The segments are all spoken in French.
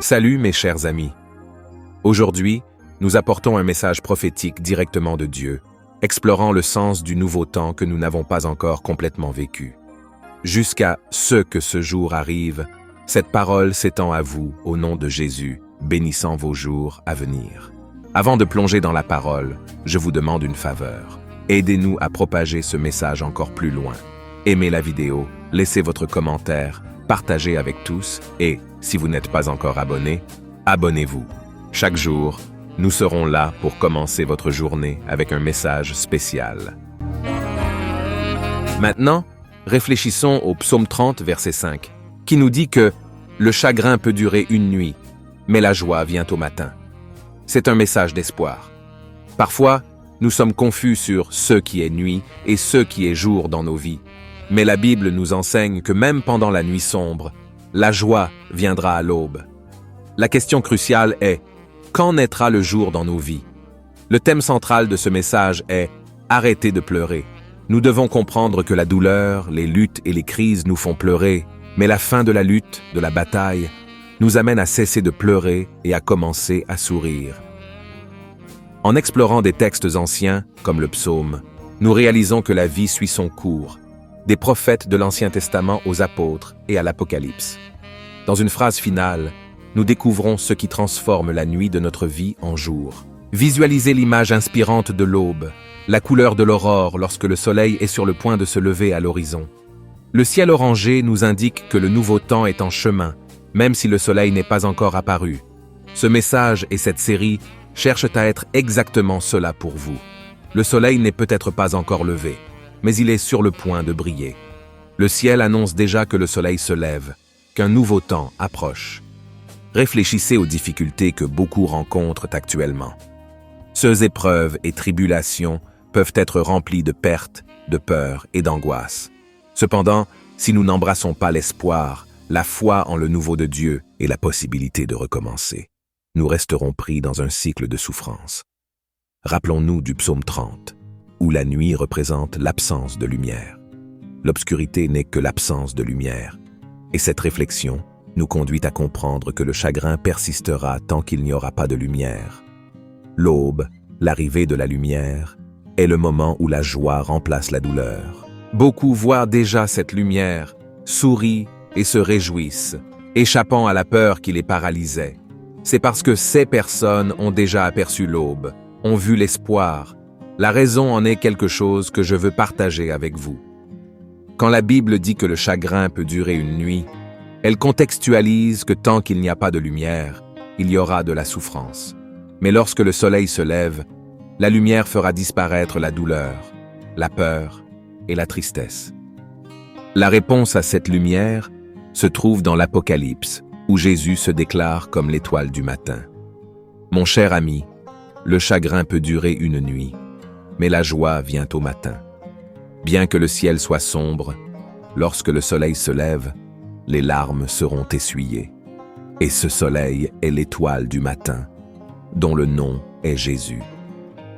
Salut mes chers amis. Aujourd'hui, nous apportons un message prophétique directement de Dieu, explorant le sens du nouveau temps que nous n'avons pas encore complètement vécu. Jusqu'à ce que ce jour arrive, cette parole s'étend à vous au nom de Jésus, bénissant vos jours à venir. Avant de plonger dans la parole, je vous demande une faveur. Aidez-nous à propager ce message encore plus loin. Aimez la vidéo, laissez votre commentaire, partagez avec tous et, si vous n'êtes pas encore abonné, abonnez-vous. Chaque jour, nous serons là pour commencer votre journée avec un message spécial. Maintenant, réfléchissons au psaume 30, verset 5, qui nous dit que « Le chagrin peut durer une nuit, mais la joie vient au matin ». C'est un message d'espoir. Parfois, nous sommes confus sur ce qui est nuit et ce qui est jour dans nos vies. Mais la Bible nous enseigne que même pendant la nuit sombre, la joie viendra à l'aube. La question cruciale est « Quand naîtra le jour dans nos vies ?» Le thème central de ce message est « Arrêtez de pleurer ». Nous devons comprendre que la douleur, les luttes et les crises nous font pleurer, mais la fin de la lutte, de la bataille, nous amène à cesser de pleurer et à commencer à sourire. En explorant des textes anciens, comme le psaume, nous réalisons que la vie suit son cours, des prophètes de l'Ancien Testament aux apôtres et à l'Apocalypse. Dans une phrase finale, nous découvrons ce qui transforme la nuit de notre vie en jour. Visualisez l'image inspirante de l'aube, la couleur de l'aurore lorsque le soleil est sur le point de se lever à l'horizon. Le ciel orangé nous indique que le nouveau temps est en chemin, même si le soleil n'est pas encore apparu. Ce message et cette série cherchent à être exactement cela pour vous. Le soleil n'est peut-être pas encore levé, mais il est sur le point de briller. Le ciel annonce déjà que le soleil se lève, qu'un nouveau temps approche. Réfléchissez aux difficultés que beaucoup rencontrent actuellement. Ces épreuves et tribulations peuvent être remplies de pertes, de peurs et d'angoisses. Cependant, si nous n'embrassons pas l'espoir, la foi en le nouveau de Dieu et la possibilité de recommencer, nous resterons pris dans un cycle de souffrance. Rappelons-nous du psaume 30, où la nuit représente l'absence de lumière. L'obscurité n'est que l'absence de lumière, et cette réflexion nous conduit à comprendre que le chagrin persistera tant qu'il n'y aura pas de lumière. L'aube, l'arrivée de la lumière, est le moment où la joie remplace la douleur. Beaucoup voient déjà cette lumière, sourient et se réjouissent, échappant à la peur qui les paralysait. C'est parce que ces personnes ont déjà aperçu l'aube, ont vu l'espoir. La raison en est quelque chose que je veux partager avec vous. Quand la Bible dit que le chagrin peut durer une nuit, elle contextualise que tant qu'il n'y a pas de lumière, il y aura de la souffrance. Mais lorsque le soleil se lève, la lumière fera disparaître la douleur, la peur et la tristesse. La réponse à cette lumière se trouve dans l'Apocalypse, où Jésus se déclare comme l'étoile du matin. Mon cher ami, le chagrin peut durer une nuit, mais la joie vient au matin. Bien que le ciel soit sombre, lorsque le soleil se lève, les larmes seront essuyées. Et ce soleil est l'étoile du matin, dont le nom est Jésus.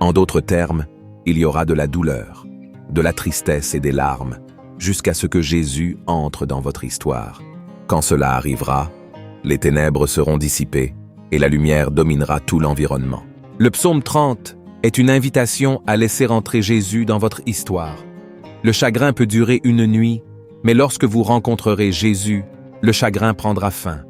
En d'autres termes, il y aura de la douleur, de la tristesse et des larmes, jusqu'à ce que Jésus entre dans votre histoire. Quand cela arrivera, les ténèbres seront dissipées et la lumière dominera tout l'environnement. Le psaume 30 est une invitation à laisser entrer Jésus dans votre histoire. Le chagrin peut durer une nuit, mais lorsque vous rencontrerez Jésus, le chagrin prendra fin.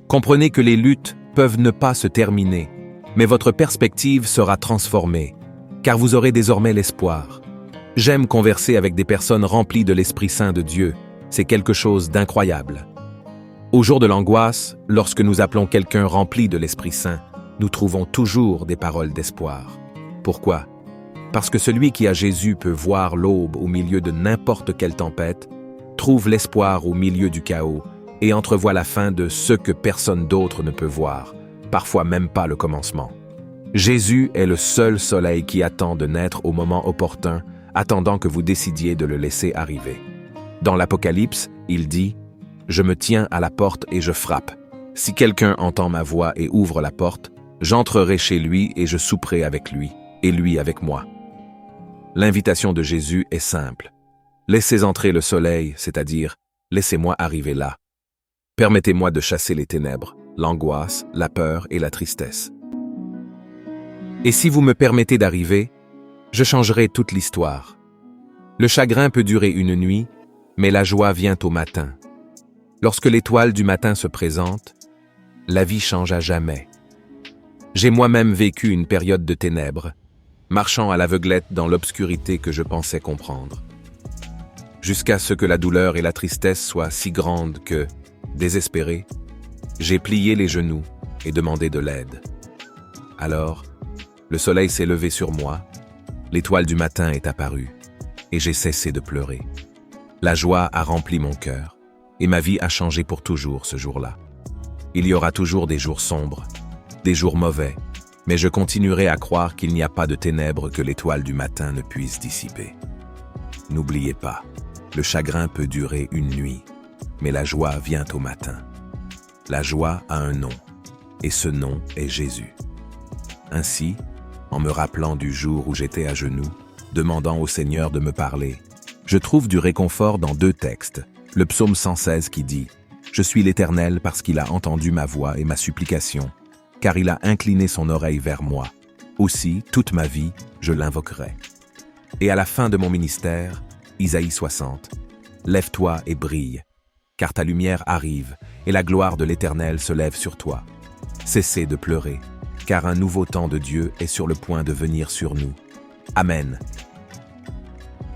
Comprenez que les luttes peuvent ne pas se terminer, mais votre perspective sera transformée, car vous aurez désormais l'espoir. J'aime converser avec des personnes remplies de l'Esprit Saint de Dieu. C'est quelque chose d'incroyable. Au jour de l'angoisse, lorsque nous appelons quelqu'un rempli de l'Esprit Saint, nous trouvons toujours des paroles d'espoir. Pourquoi? Parce que celui qui a Jésus peut voir l'aube au milieu de n'importe quelle tempête, trouve l'espoir au milieu du chaos et entrevoit la fin de ce que personne d'autre ne peut voir, parfois même pas le commencement. Jésus est le seul soleil qui attend de naître au moment opportun, attendant que vous décidiez de le laisser arriver. Dans l'Apocalypse, il dit « Je me tiens à la porte et je frappe. Si quelqu'un entend ma voix et ouvre la porte, j'entrerai chez lui et je souperai avec lui, et lui avec moi. » L'invitation de Jésus est simple. Laissez entrer le soleil, c'est-à-dire, laissez-moi arriver là. Permettez-moi de chasser les ténèbres, l'angoisse, la peur et la tristesse. Et si vous me permettez d'arriver, je changerai toute l'histoire. Le chagrin peut durer une nuit, mais la joie vient au matin. Lorsque l'étoile du matin se présente, la vie change à jamais. J'ai moi-même vécu une période de ténèbres, marchant à l'aveuglette dans l'obscurité que je pensais comprendre. Jusqu'à ce que la douleur et la tristesse soient si grandes que, désespéré, j'ai plié les genoux et demandé de l'aide. Alors, le soleil s'est levé sur moi, l'étoile du matin est apparue, et j'ai cessé de pleurer. La joie a rempli mon cœur, et ma vie a changé pour toujours ce jour-là. Il y aura toujours des jours sombres, des jours mauvais, mais je continuerai à croire qu'il n'y a pas de ténèbres que l'étoile du matin ne puisse dissiper. N'oubliez pas, le chagrin peut durer une nuit, mais la joie vient au matin. La joie a un nom, et ce nom est Jésus. Ainsi, en me rappelant du jour où j'étais à genoux, demandant au Seigneur de me parler, je trouve du réconfort dans 2 textes. Le psaume 116 qui dit « Je suis l'Éternel parce qu'il a entendu ma voix et ma supplication, car il a incliné son oreille vers moi. Aussi, toute ma vie, je l'invoquerai. » Et à la fin de mon ministère, Isaïe 60, « Lève-toi et brille, car ta lumière arrive, et la gloire de l'Éternel se lève sur toi. Cessez de pleurer, car un nouveau temps de Dieu est sur le point de venir sur nous. Amen.